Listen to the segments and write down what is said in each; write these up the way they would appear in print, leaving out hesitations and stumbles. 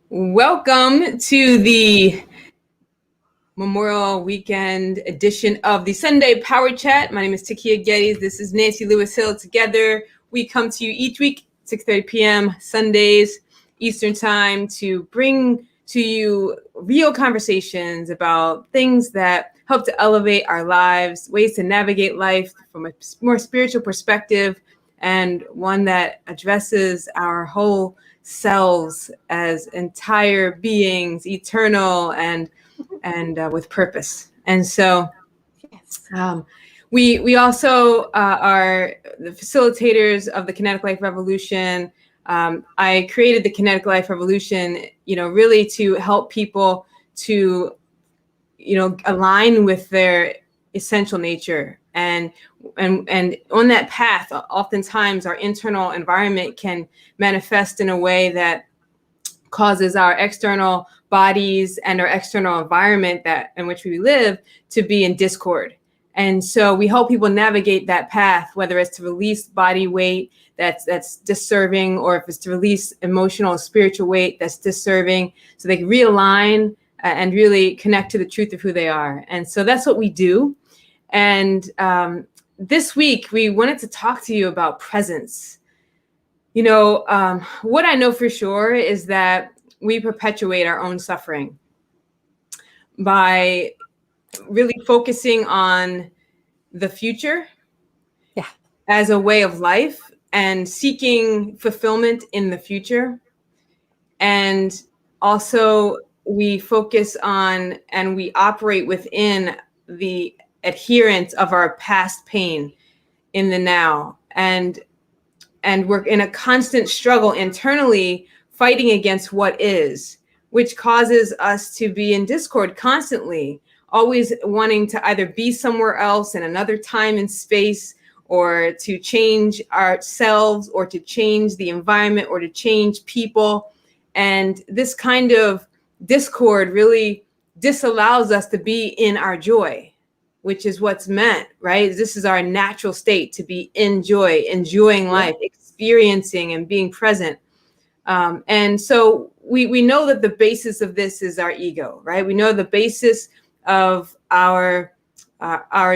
Welcome to the Memorial Weekend edition of the Sunday Power Chat. My name is Takiyah Geddes. This is Nancy Lewis Hill. Together, we come to you each week, 6:30 p.m. Sundays, Eastern Time, to bring to you real conversations about things that help to elevate our lives, ways to navigate life from a more spiritual perspective, and one that addresses our whole selves as entire beings, eternal and with purpose. And so we also are the facilitators of the Kinetic Life Revolution. I created the Kinetic Life Revolution, really to help people to, align with their essential nature. And on that path, oftentimes our internal environment can manifest in a way that causes our external bodies and our external environment in which we live to be in discord. And so we help people navigate that path, whether it's to release body weight that's disserving, or if it's to release emotional or spiritual weight that's disserving, so they can realign and really connect to the truth of who they are. And so that's what we do. And this week, we wanted to talk to you about presence. What I know for sure is that we perpetuate our own suffering by really focusing on the future as a way of life and seeking fulfillment in the future. And also we focus on and we operate within the adherence of our past pain in the now. And we're in a constant struggle internally, fighting against what is, which causes us to be in discord constantly, always wanting to either be somewhere else in another time and space, or to change ourselves, or to change the environment, or to change people. And this kind of discord really disallows us to be in our joy, which is what's meant, right? This is our natural state, to be in joy, enjoying life, experiencing and being present. And so we know that the basis of this is our ego, right? We know the basis of our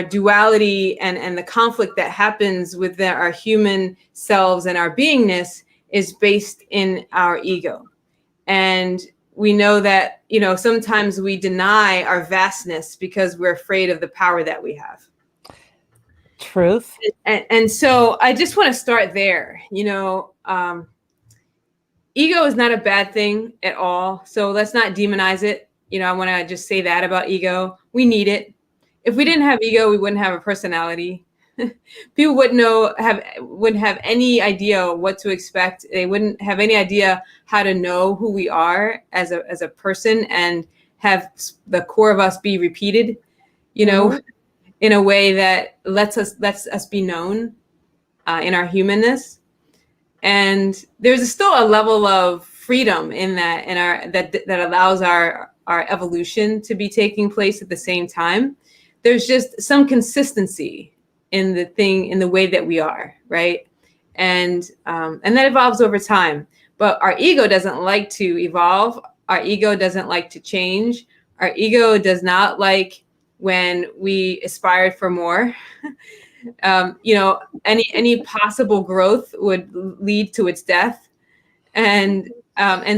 duality and the conflict that happens with our human selves and our beingness is based in our ego. And we know that, sometimes we deny our vastness because we're afraid of the power that we have. Truth. And so I just want to start there. Ego is not a bad thing at all. So let's not demonize it. I want to just say that about ego. We need it. If we didn't have ego, we wouldn't have a personality. People wouldn't have any idea what to expect. They wouldn't have any idea how to know who we are as a person and have the core of us be repeated, in a way that lets us be known in our humanness. And there's still a level of freedom in that, that allows our evolution to be taking place at the same time. There's just some consistency in the way that we are, right? And that evolves over time. But our ego doesn't like to evolve. Our ego doesn't like to change. Our ego does not like when we aspired for more. Any possible growth would lead to its death. And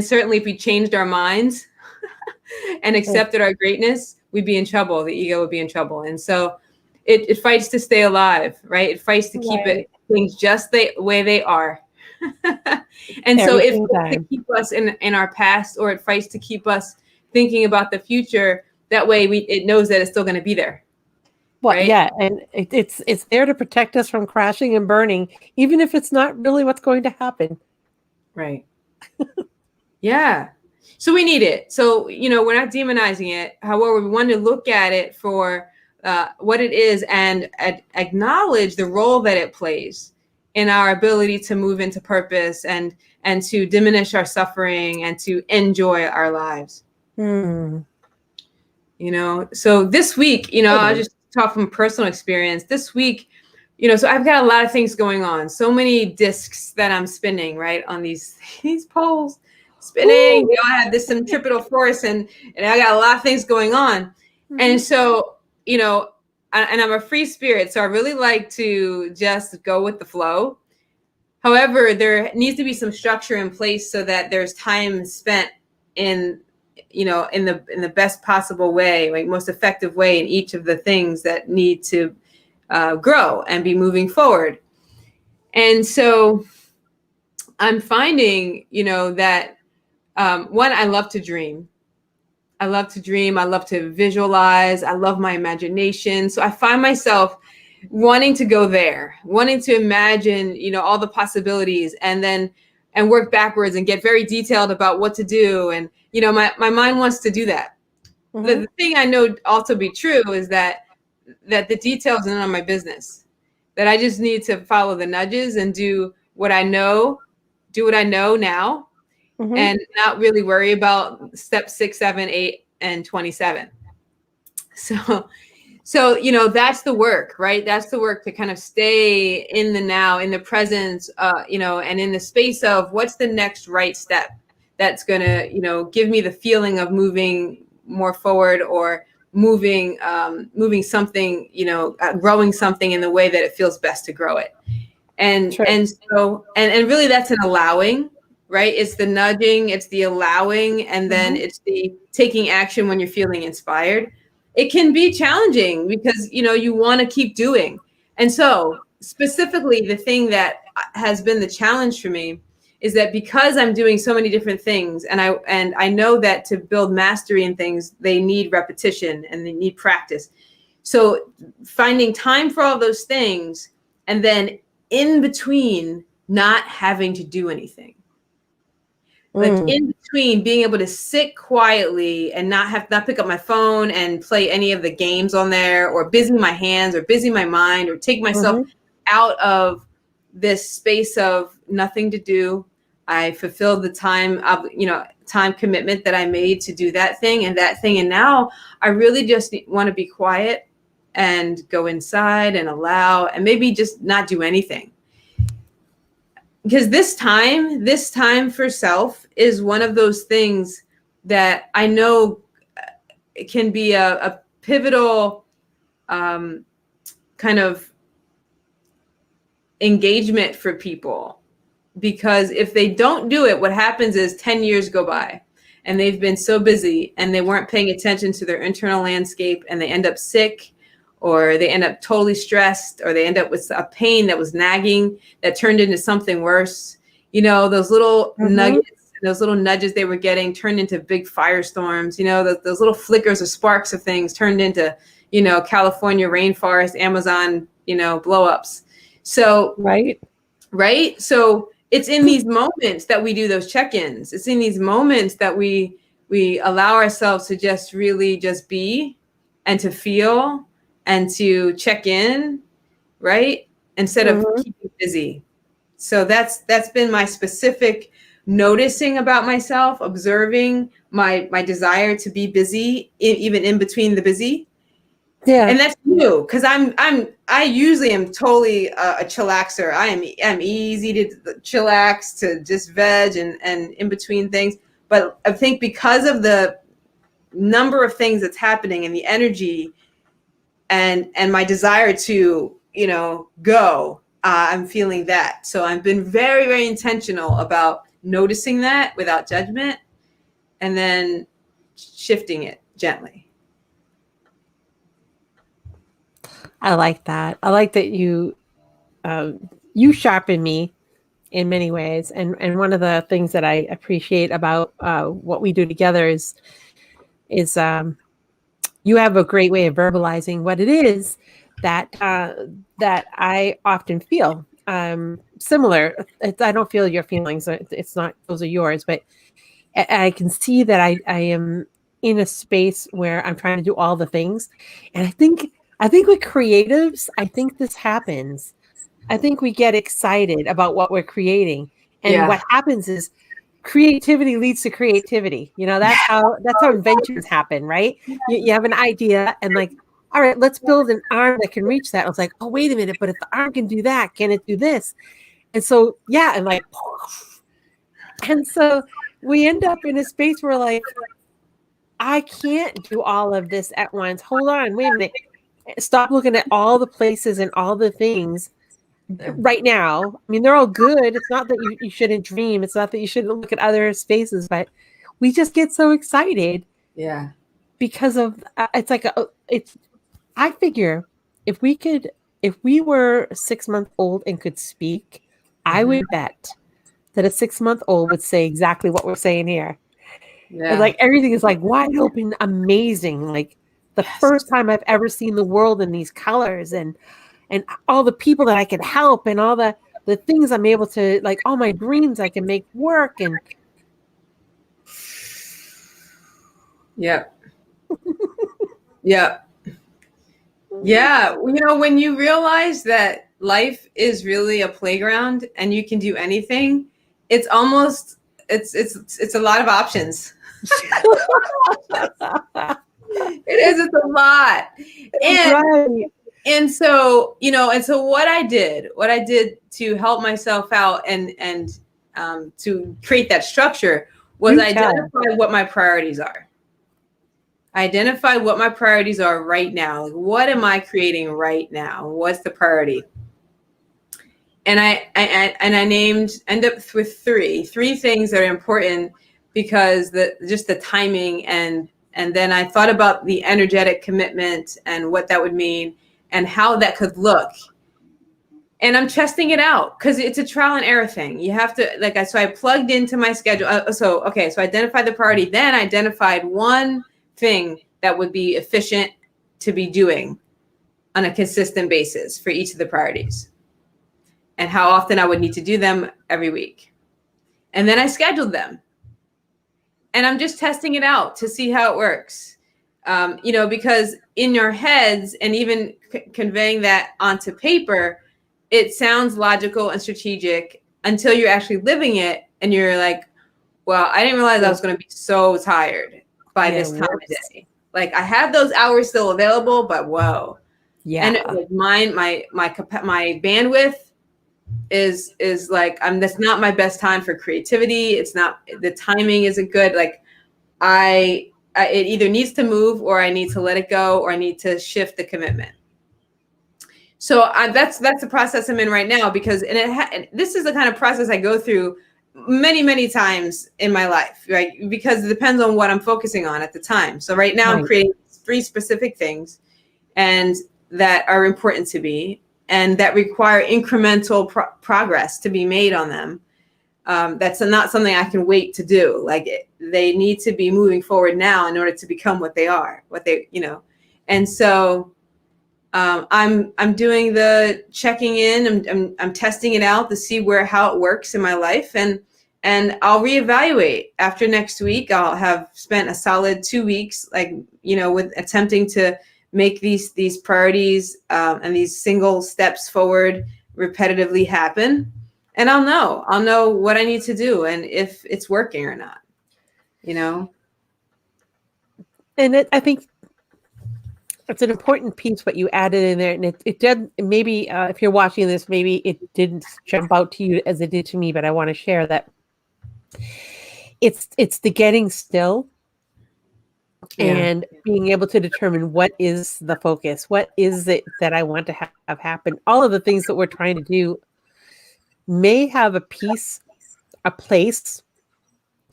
certainly if we changed our minds and accepted our greatness, we'd be in trouble. The ego would be in trouble. And so it fights to stay alive, right? It fights to keep things just the way they are. And so it fights to keep us in our past, or it fights to keep us thinking about the future. That way it knows that it's still going to be there. Well, right? Yeah. And it's there to protect us from crashing and burning, even if it's not really what's going to happen. Right. Yeah. So we need it. So, we're not demonizing it. However, we want to look at it for what it is and acknowledge the role that it plays in our ability to move into purpose and to diminish our suffering and to enjoy our lives. So this week, I'll just talk from personal experience. This week, so I've got a lot of things going on. So many discs that I'm spinning, right, on these poles. spinning. I have this centripetal force, and I got a lot of things going on. Mm-hmm. And so, and I'm a free spirit, so I really like to just go with the flow. However, there needs to be some structure in place so that there's time spent in the best possible way, like most effective way in each of the things that need to grow and be moving forward. And so I'm finding, that one, I love to dream. I love to dream. I love to visualize. I love my imagination. So I find myself wanting to go there, wanting to imagine, all the possibilities, and work backwards and get very detailed about what to do. And, my mind wants to do that. Mm-hmm. The thing I know also be true is that the details are none of my business, that I just need to follow the nudges and do what I know now. Mm-hmm. And not really worry about step 6, 7, 8, and 27. So, that's the work, right? That's the work to kind of stay in the now, in the present, and in the space of what's the next right step that's going to, give me the feeling of moving more forward, or moving something, growing something in the way that it feels best to grow it. And, sure. and really that's an allowing, right? It's the nudging, it's the allowing, and then mm-hmm. it's the taking action when you're feeling inspired. It can be challenging because, you want to keep doing. And so specifically the thing that has been the challenge for me is that because I'm doing so many different things, and I know that to build mastery in things, they need repetition and they need practice. So finding time for all those things, and then in between not having to do anything. Like in between being able to sit quietly and not pick up my phone and play any of the games on there, or busy my hands or busy my mind, or take myself mm-hmm. out of this space of nothing to do. I fulfilled the time commitment that I made to do that thing. And now I really just want to be quiet and go inside and allow, and maybe just not do anything. Because this time for self is one of those things that I know can be a pivotal kind of engagement for people. Because if they don't do it, what happens is 10 years go by and they've been so busy and they weren't paying attention to their internal landscape, and they end up sick, or they end up totally stressed, or they end up with a pain that was nagging that turned into something worse. Those little mm-hmm. nuggets, those little nudges they were getting turned into big firestorms. Those little flickers or sparks of things turned into, California rainforest, Amazon, blow-ups. So, right. So it's in these moments that we do those check-ins. It's in these moments that we allow ourselves to just really just be, and to feel, and to check in, right? Instead of mm-hmm. keeping busy. So that's been my specific noticing about myself, observing my desire to be busy, even in between the busy. Yeah. And that's new, because I usually am totally a chillaxer. I'm easy to chillax, to just veg and in between things. But I think because of the number of things that's happening and the energy and my desire to, go, I'm feeling that. So I've been very, very intentional about noticing that without judgment, and then shifting it gently. I like that. I like that you sharpen me in many ways. And one of the things that I appreciate about what we do together is you have a great way of verbalizing what it is that I often feel. Similar. I don't feel your feelings. It's not, those are yours, but I can see that I am in a space where I'm trying to do all the things. And I think with creatives, I think this happens. I think we get excited about what we're creating. And what happens is creativity leads to creativity. That's how inventions happen, right? You have an idea and like, all right, let's build an arm that can reach that. I was like, oh, wait a minute, but if the arm can do that, can it do this? And so, and like, and so we end up in a space where like, I can't do all of this at once. Hold on, wait a minute. Stop looking at all the places and all the things right now. I mean, they're all good. It's not that you shouldn't dream. It's not that you shouldn't look at other spaces, but we just get so excited. Yeah. Because of it's like I figure if we were 6 months old and could speak, I would bet that a 6-month-old would say exactly what we're saying here. Yeah. Like everything is like wide open, amazing. Like the first time I've ever seen the world in these colors, and all the people that I can help, and all the things I'm able to, like, all my dreams I can make work. And yep. Yep. Yeah. You know, when you realize that life is really a playground and you can do anything, it's almost it's a lot of options. It's a lot. And so, you know, and so what I did to help myself out and to create that structure was identify what my priorities are. Identify what my priorities are right now. Like, what am I creating right now? What's the priority? And I end up with three things that are important, because just the timing, and then I thought about the energetic commitment and what that would mean and how that could look. And I'm testing it out because it's a trial and error thing. You have to, so I plugged into my schedule. So I identified the priority, then identified one thing that would be efficient to be doing on a consistent basis for each of the priorities, and how often I would need to do them every week. And then I scheduled them. And I'm just testing it out to see how it works. Because in your heads, and even conveying that onto paper, it sounds logical and strategic until you're actually living it. And you're like, well, I didn't realize I was going to be so tired by this time of day. Like, I have those hours still available, but whoa. Yeah. And my bandwidth is like, that's not my best time for creativity. It's not, the timing isn't good. Like, it either needs to move, or I need to let it go, or I need to shift the commitment. So that's the process I'm in right now, because this is the kind of process I go through many times in my life, right? Because it depends on what I'm focusing on at the time. So right now I'm creating 3 specific things, and that are important to me, and that require incremental progress to be made on them. That's not something I can wait to do. Like, they need to be moving forward now in order to become what they are, And so I'm doing the checking in. I'm testing it out to see how it works in my life, and I'll reevaluate after next week. I'll have spent a solid 2 weeks, with attempting to make these priorities and these single steps forward repetitively happen. And I'll know what I need to do and if it's working or not, And I think it's an important piece what you added in there. And it did, maybe if you're watching this, maybe it didn't jump out to you as it did to me, but I want to share that it's the getting still. Yeah. And being able to determine what is the focus, what is it that I want to have happen. All of the things that we're trying to do may have a place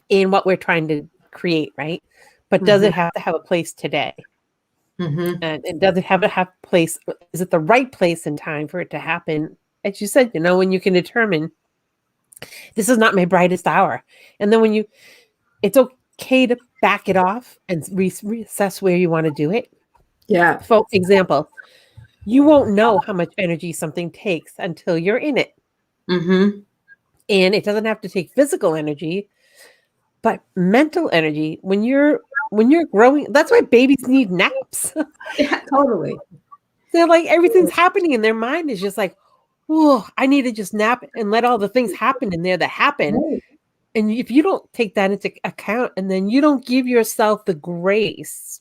in what we're trying to create, right? But does it have to have a place today? And does it have to have a place? Is it the right place and time for it to happen? As you said, when you can determine this is not my brightest hour. And then it's okay to back it off and reassess where you want to do it. Yeah. For example, you won't know how much energy something takes until you're in it. And it doesn't have to take physical energy, but mental energy. When you're growing, that's why babies need naps. Yeah, totally. They're like, everything's happening in their mind is just like, oh, I need to just nap and let all the things happen in there that happen. Right. And if you don't take that into account, and then you don't give yourself the grace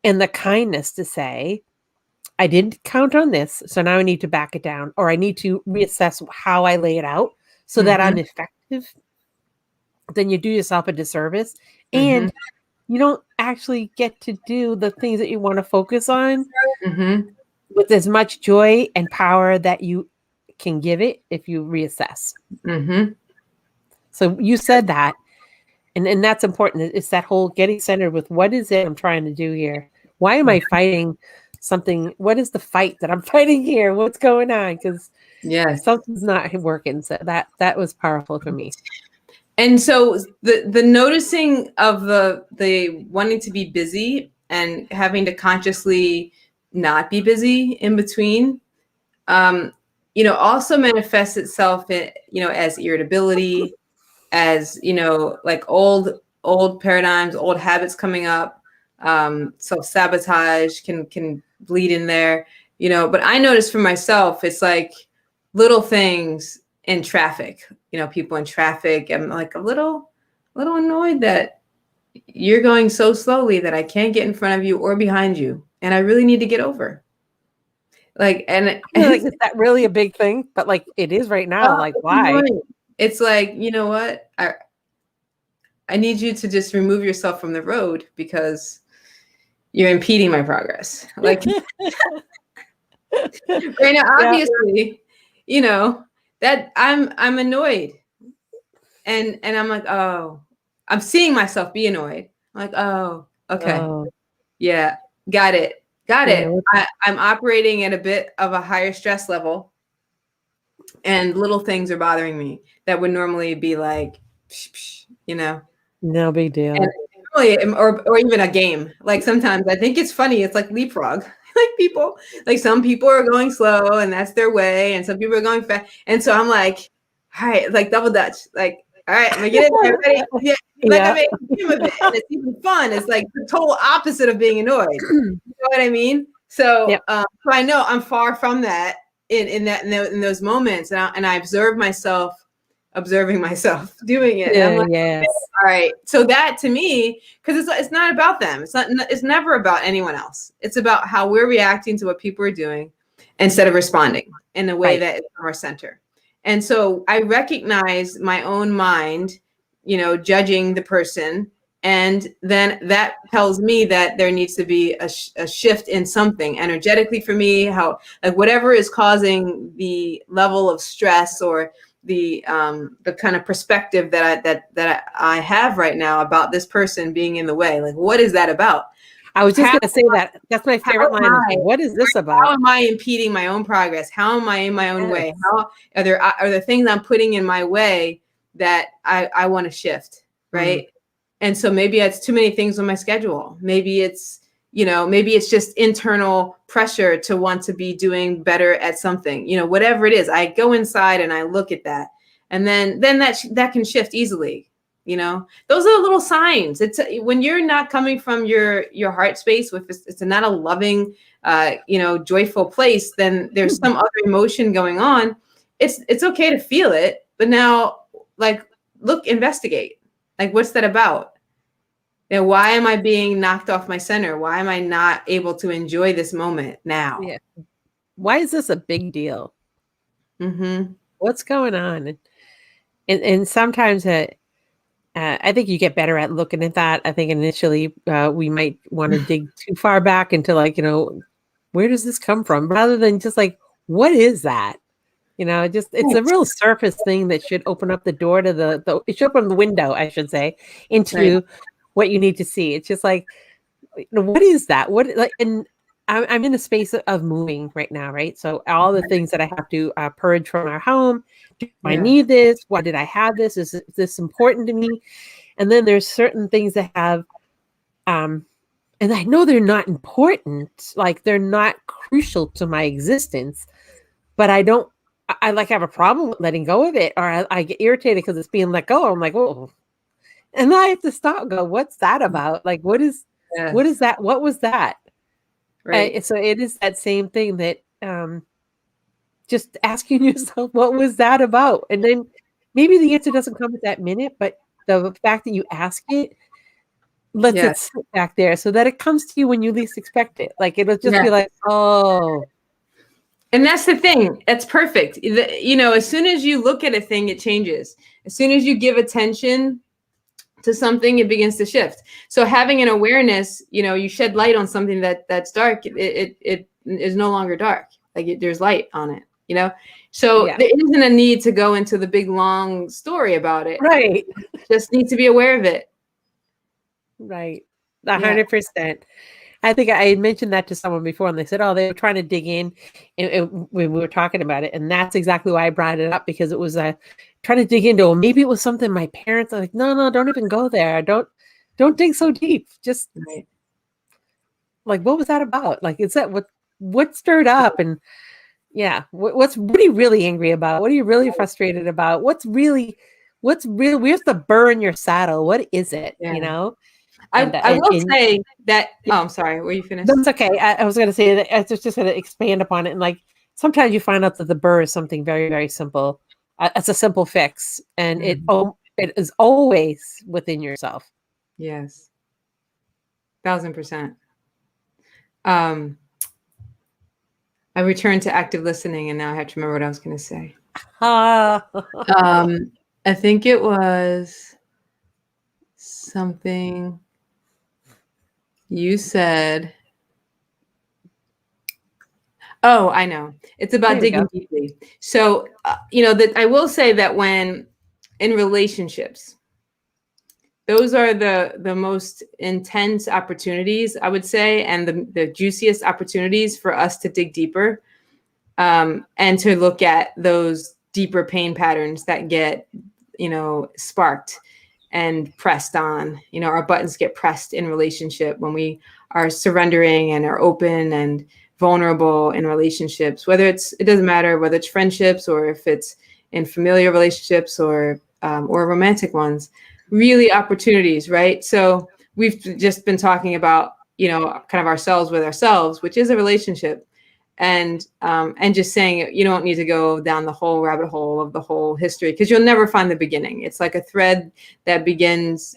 and the kindness to say, I didn't count on this, so now I need to back it down, or I need to reassess how I lay it out so that I'm effective. then you do yourself a disservice, Mm-hmm. and you don't actually get to do the things that you want to focus on Mm-hmm. with as much joy and power that you can give it if you reassess. Mm-hmm. So you said that, and that's important. It's that whole getting centered with what is it I'm trying to do here? Why am I fighting something? What is the fight that I'm fighting here? What's going on? Because Yes. something's not working. So that was powerful for me. And so the noticing of the wanting to be busy and having to consciously not be busy in between, also manifests itself in, as irritability, as, like old paradigms, old habits coming up. Self-sabotage can bleed in there, but I notice for myself, it's like little things in traffic, people in traffic. I'm like a little annoyed that you're going so slowly that I can't get in front of you or behind you. And I really need to get over. Like, and Like, is that really a big thing? But like it is right now. Like, why? It's like, you know what? I need you to just remove yourself from the road because you're impeding my progress. Like right now, obviously, that I'm annoyed. And I'm like, oh, I'm seeing myself be annoyed. I'm like, oh, okay. Oh, Yeah, got it. Got yeah. it. I'm operating at a bit of a higher stress level, and little things are bothering me that would normally be like, psh, psh. No big deal. And really, or even a game. Like sometimes I think it's funny. It's like leapfrog. Like some people are going slow and that's their way, and some people are going fast. And so I'm like, all right, like double dutch. Like, all right, I'm gonna get in there. Ready? Yeah. Like I made a game of it, and it's even fun. It's like the total opposite of being annoyed. You know what I mean? So, so I know I'm far from that in those moments, and I observe myself observing myself doing it. And I'm like, yes. all right. So that to me, because it's not about them. It's never about anyone else. It's about how we're reacting to what people are doing instead of responding in a way that is from our center. And so I recognize my own mind, judging the person. And then that tells me that there needs to be a shift in something energetically for me, how like whatever is causing the level of stress or the kind of perspective that I have right now about this person being in the way. Like, what is that about? I was just going to say that. That's my favorite line. What is this about? How am I impeding my own progress? How am I in my own way? How are there things I'm putting in my way that I want to shift, right? And so maybe it's too many things on my schedule. Maybe it's just internal pressure to want to be doing better at something, whatever it is. I go inside and I look at that, and then that can shift easily. Those are the little signs. It's when you're not coming from your heart space, with it's not a loving, joyful place, then there's some other emotion going on. It's okay to feel it, but now like investigate, like what's that about? Why am I being knocked off my center? Why am I not able to enjoy this moment now? Yeah. Why is this a big deal? What's going on? And sometimes I think you get better at looking at that. I think initially we might want to dig too far back into like, where does this come from? Rather than just like, what is that? It's a real surface thing that should open up the door to it should open the window, I should say, into what you need to see. It's just like, what is that? And I'm in a space of moving right now, right? So all the things that I have to purge from our home. Do I need this? Why did I have this? Is this important to me? And then there's certain things that have, and I know they're not important, like they're not crucial to my existence, but I have a problem with letting go of it, or I get irritated because it's being let go. I'm like, oh, and then I have to stop and go, what's that about? Like, what is that? What was that? Right. So it is that same thing that just asking yourself, what was that about? And then maybe the answer doesn't come at that minute, but the fact that you ask it lets it sit back there so that it comes to you when you least expect it. Like it'll just be like, oh. And that's the thing. That's perfect. As soon as you look at a thing, it changes. As soon as you give attention to something, it begins to shift. So having an awareness, you shed light on something that's dark, it is no longer dark. Like there's light on it, So there isn't a need to go into the big long story about it. Right. Just need to be aware of it. Right. 100%. I think I had mentioned that to someone before, and they said, "Oh, they were trying to dig in," and when we were talking about it, and that's exactly why I brought it up, because it was trying to dig into. Well, maybe it was something my parents are like, "No, don't even go there. Don't dig so deep. Just like, what was that about? Like, is that what stirred up?" And what are you really angry about? What are you really frustrated about? What's real? Where's the burr in your saddle? What is it? I will say that. Oh, I'm sorry. Were you finished? That's okay. I was going to say that I was just going to expand upon it. And like, sometimes you find out that the burr is something very, very simple. It's a simple fix, and it is always within yourself. Yes, 1,000%. I returned to active listening, and now I have to remember what I was going to say. I think it was something you said. Oh, I know. It's about digging deeply. So, that I will say that when in relationships, those are the most intense opportunities, I would say, and the juiciest opportunities for us to dig deeper, and to look at those deeper pain patterns that get, sparked and pressed on. Our buttons get pressed in relationship when we are surrendering and are open and vulnerable in relationships, it doesn't matter whether it's friendships or if it's in familiar relationships or romantic ones, really opportunities, right? So we've just been talking about, kind of ourselves with ourselves, which is a relationship, and just saying you don't need to go down the whole rabbit hole of the whole history, because you'll never find the beginning. It's like a thread that begins,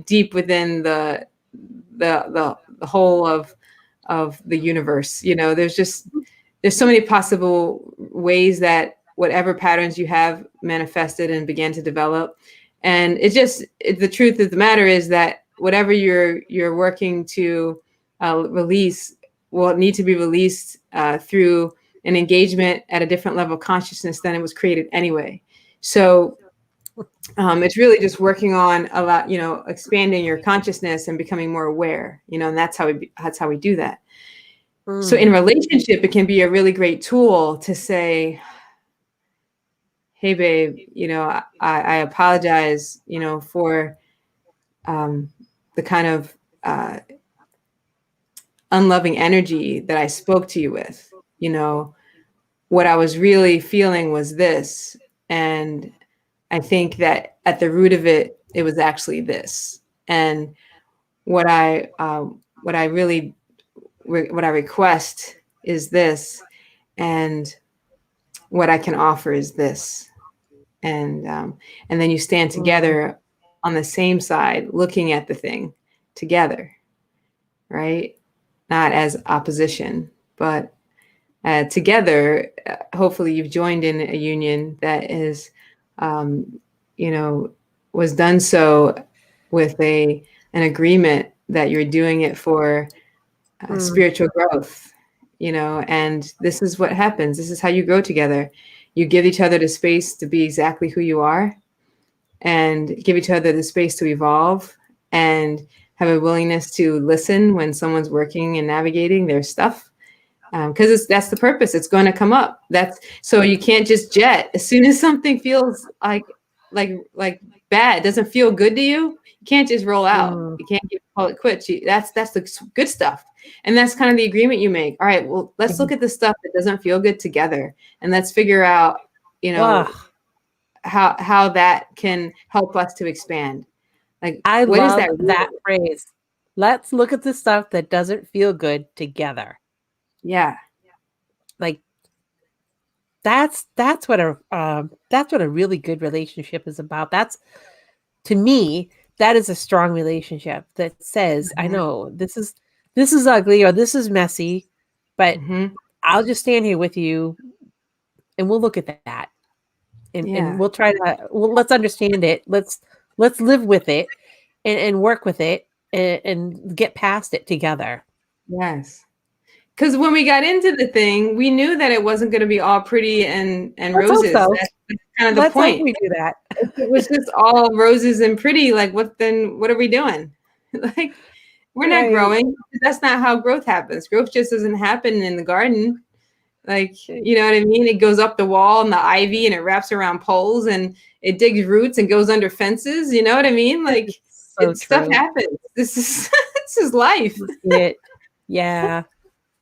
deep within the whole of the universe. There's so many possible ways that whatever patterns you have manifested and began to develop. And the truth of the matter is that whatever you're working to release will need to be released through an engagement at a different level of consciousness than it was created anyway. So it's really just working on a lot, expanding your consciousness and becoming more aware, and that's how we do that. So in relationship, it can be a really great tool to say, hey, babe, I apologize, for the kind of unloving energy that I spoke to you with. What I was really feeling was this. And I think that at the root of it, it was actually this. And what I request is this, and what I can offer is this. And then you stand together on the same side, looking at the thing together, right? Not as opposition, but together. Hopefully you've joined in a union that is, was done so with an agreement that you're doing it for spiritual growth, and this is what happens. This is how you grow together. You give each other the space to be exactly who you are, and give each other the space to evolve, and have a willingness to listen when someone's working and navigating their stuff. Because that's the purpose. It's going to come up. So you can't just jet. As soon as something feels like bad, doesn't feel good to you, you can't just roll out. You can't call it quits. That's the good stuff. And that's kind of the agreement you make. All right, well, let's look at the stuff that doesn't feel good together, and let's figure out, how that can help us to expand. Like, I love is that phrase. Let's look at the stuff that doesn't feel good together. Yeah. Like that's what a really good relationship is about. To me, that is a strong relationship that says, I know this is ugly, or this is messy, but I'll just stand here with you and we'll look at that. And we'll try to, let's understand it. Let's let's live with it and work with it and get past it together. Yes. Because when we got into the thing, we knew that it wasn't going to be all pretty and Let's hope roses. so. That's kind of the Let's hope point. we do that. If it was just all roses and pretty, like what are we doing? Like, we're not Right. growing. That's not how growth happens. Growth just doesn't happen in the garden. Like, you know what I mean? It goes up the wall and the ivy and it wraps around poles and it digs roots and goes under fences. You know what I mean? Like, So stuff true. happens. This is this is life. It. Yeah.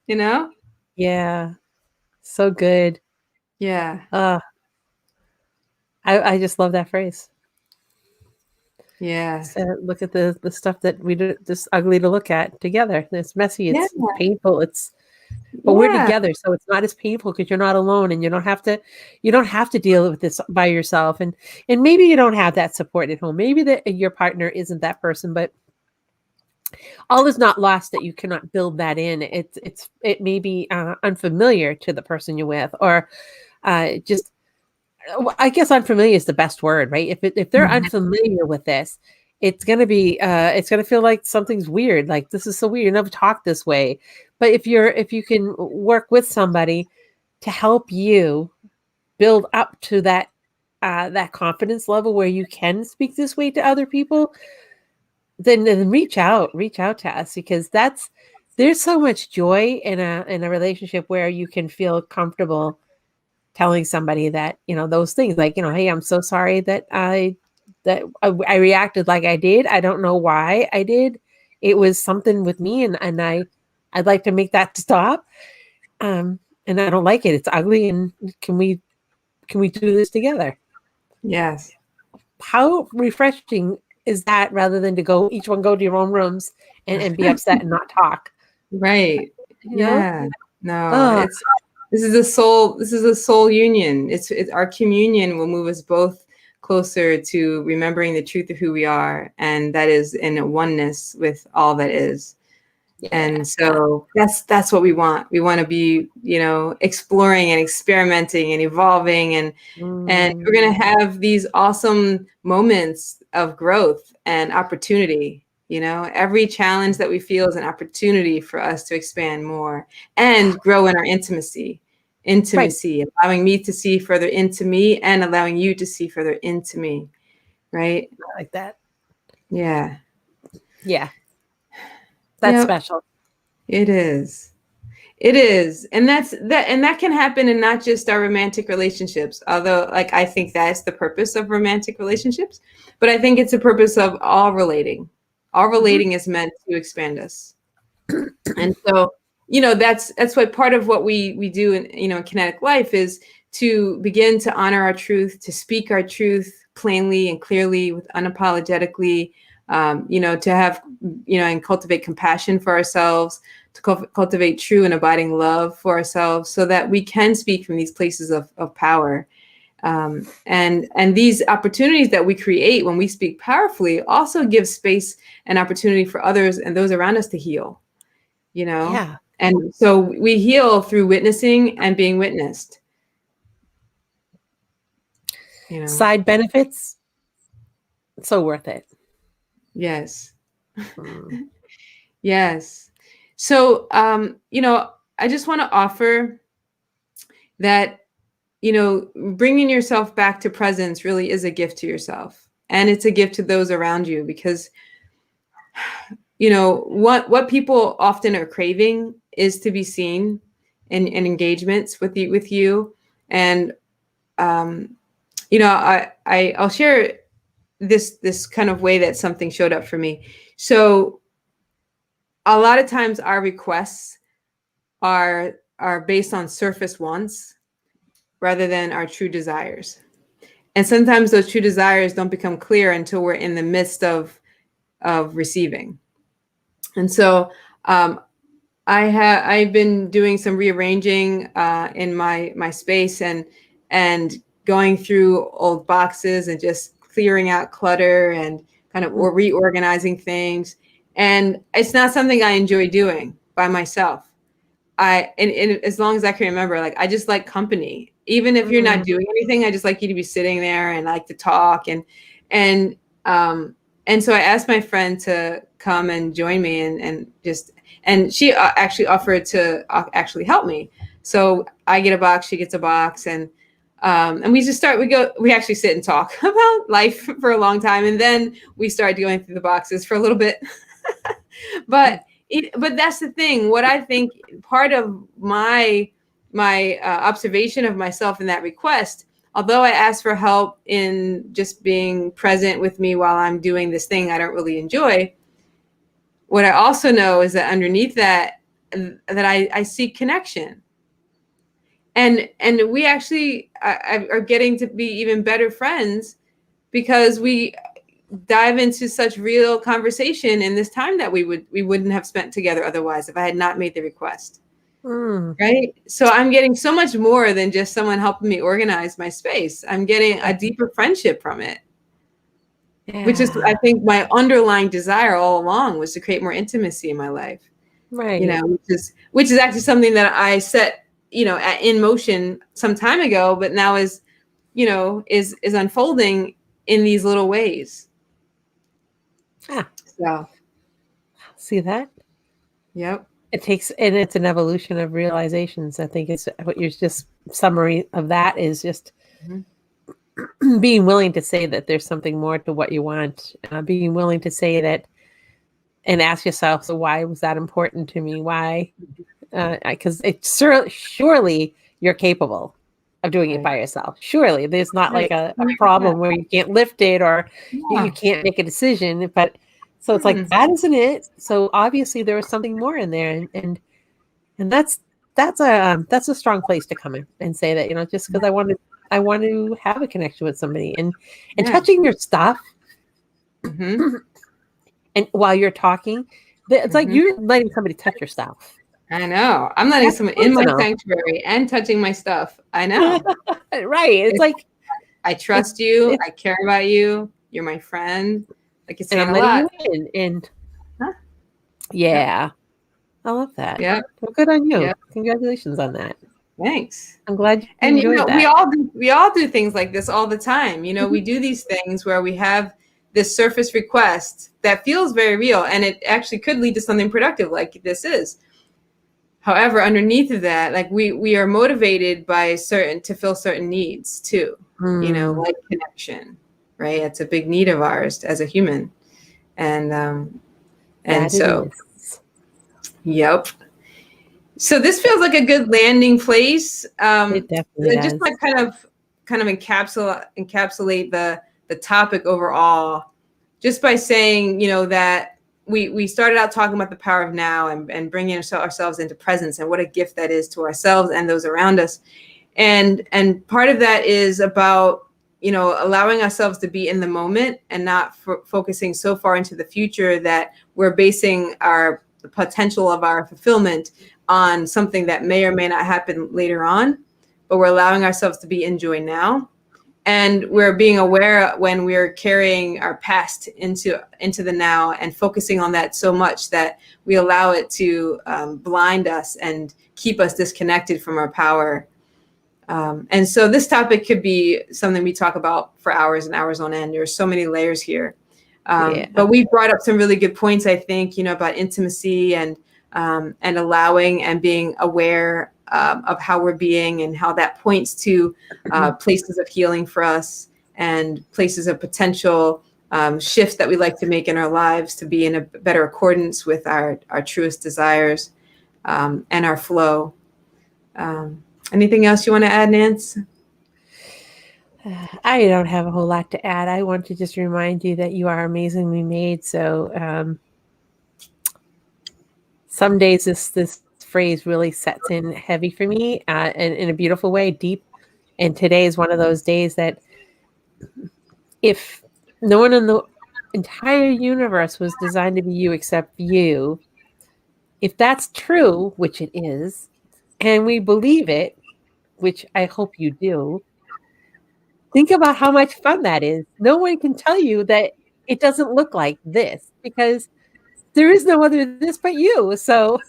You know? Yeah. So good. Yeah. I just love that phrase. Yeah. So look at the stuff that we do, just ugly to look at together. It's messy. It's painful. But we're together, so it's not as painful because you're not alone, and you don't have to deal with this by yourself. And maybe you don't have that support at home. Maybe that your partner isn't that person, but all is not lost that you cannot build that in. It may be unfamiliar to the person you're with, or just I guess unfamiliar is the best word, right? If they're unfamiliar with this, it's gonna feel like something's weird. Like, this is so weird. You never talk this way. But if you can work with somebody to help you build up to that confidence level where you can speak this way to other people, then reach out to us, because there's so much joy in a relationship where you can feel comfortable telling somebody that, those things, like, hey, I'm so sorry that I reacted like I did. I don't know why I did. It was something with me, and I'd like to make that stop. And I don't like it. It's ugly. And can we do this together? Yes. How refreshing is that, rather than to each one go to your own rooms and be upset and not talk? Right. You know? Yeah. No, this is a soul union. It's our communion will move us both closer to remembering the truth of who we are, and that is in a oneness with all that is. Yeah. And so that's what we want. We want to be, exploring and experimenting and evolving, and we're going to have these awesome moments of growth and opportunity. Every challenge that we feel is an opportunity for us to expand more and grow in our intimacy, right. Allowing me to see further into me and allowing you to see further into me. Right. I like that. Yeah. Yeah. That's special. It is. It is. And that can happen in not just our romantic relationships, although, like, I think that's the purpose of romantic relationships, but I think it's a purpose of all relating. All relating is meant to expand us. And so, that's what part of what we do in kinetic life is to begin to honor our truth, to speak our truth plainly and clearly, with unapologetically, to have, and cultivate compassion for ourselves, to cultivate true and abiding love for ourselves, so that we can speak from these places of power. And these opportunities that we create when we speak powerfully also give space and opportunity for others and those around us to heal, Yeah. And so we heal through witnessing and being witnessed. Side benefits, so worth it. Yes. Yes. So, I just want to offer that, bringing yourself back to presence really is a gift to yourself, and it's a gift to those around you, because, what people often are craving is to be seen in engagements with you. And, I'll share this kind of way that something showed up for me. So a lot of times our requests are based on surface wants rather than our true desires. And sometimes those true desires don't become clear until we're in the midst of receiving. And so I've been doing some rearranging in my space and going through old boxes and just clearing out clutter and kind of reorganizing things. And it's not something I enjoy doing by myself. And as long as I can remember, like, I just like company. Even if you're not doing anything, I just like you to be sitting there, and I like to talk. And And so I asked my friend to come and join me, and she actually offered to actually help me. So I get a box, she gets a box, and we actually sit and talk about life for a long time, and then we start going through the boxes for a little bit. but that's the thing. What I think part of my observation of myself in that request, although I asked for help in just being present with me while I'm doing this thing I don't really enjoy, what I also know is that underneath that I seek connection. And we actually are getting to be even better friends because we dive into such real conversation in this time that we wouldn't have spent together otherwise if I had not made the request. Right. So I'm getting so much more than just someone helping me organize my space. I'm getting a deeper friendship from it, which is, I think, my underlying desire all along was to create more intimacy in my life. Right. You know, which is actually something that I set, in motion some time ago, but now is unfolding in these little ways. So see that? Yep. And it's an evolution of realizations. I think it's what you're just summary of that is just being willing to say that there's something more to what you want, being willing to say that and ask yourself, so why was that important to me? Why? Because it's surely you're capable of doing it by yourself. Surely there's not like a problem where you can't lift it or you can't make a decision, but so it's like, that isn't it. So obviously there was something more in there. And that's a strong place to come in and say that, just because I want to have a connection with somebody and touching your stuff. And while you're talking, it's like you're letting somebody touch your stuff. I know. I'm letting someone in my sanctuary and touching my stuff. I know. Right. It's like, I trust you. I care about you. You're my friend. Like, it's saying a lot. And yeah. I love that. Yeah. Well, good on you. Yep. Congratulations on that. Thanks. I'm glad you enjoyed that. we all do things like this all the time. We do these things where we have this surface request that feels very real, and it actually could lead to something productive like this is. However, underneath of that, like we are motivated by to fill certain needs too, like connection, right? It's a big need of ours as a human. And so, yep. So this feels like a good landing place. It definitely just like kind of encapsulate the topic overall, just by saying, that we started out talking about the power of now and bringing ourselves into presence and what a gift that is to ourselves and those around us. And part of that is about, allowing ourselves to be in the moment and not focusing so far into the future that we're basing the potential of our fulfillment on something that may or may not happen later on, but we're allowing ourselves to be in joy now. And we're being aware when we're carrying our past into the now and focusing on that so much that we allow it to blind us and keep us disconnected from our power. And so this topic could be something we talk about for hours and hours on end. There's so many layers here. But we brought up some really good points, I think, about intimacy and allowing and being aware of how we're being and how that points to places of healing for us and places of potential shifts that we like to make in our lives to be in a better accordance with our truest desires and our flow. Anything else you want to add, Nance? I don't have a whole lot to add. I want to just remind you that you are amazingly made. So some days this phrase really sets in heavy for me and in a beautiful way, deep. And today is one of those days that if no one in the entire universe was designed to be you except you, if that's true, which it is, and we believe it, which I hope you do, think about how much fun that is. No one can tell you that it doesn't look like this because there is no other this but you. So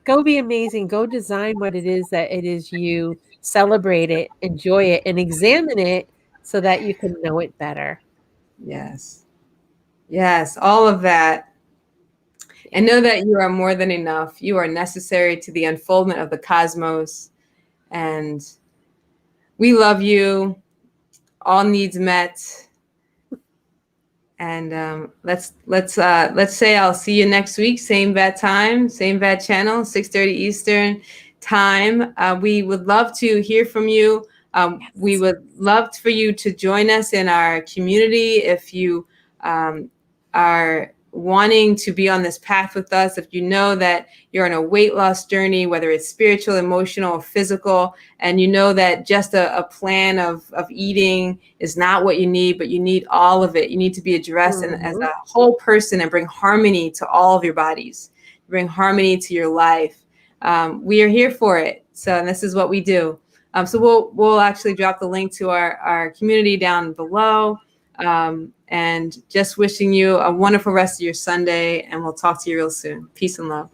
go be amazing. Go design what it is that it is you. Celebrate it, enjoy it, and examine it so that you can know it better. Yes. Yes, all of that. And know that you are more than enough. You are necessary to the unfoldment of the cosmos. And we love you. All needs met. And let's say I'll see you next week, same bad time, same bad channel, 6:30 Eastern time. We would love to hear from you. We would love for you to join us in our community if you are wanting to be on this path with us. If you know that you're on a weight loss journey, whether it's spiritual, emotional, or physical, and you know that just a plan of eating is not what you need, but you need all of it. You need to be addressed as a whole person and bring harmony to all of your bodies, bring harmony to your life. We are here for it. So, and this is what we do. So we'll actually drop the link to our community down below. And just wishing you a wonderful rest of your Sunday, and we'll talk to you real soon. Peace and love.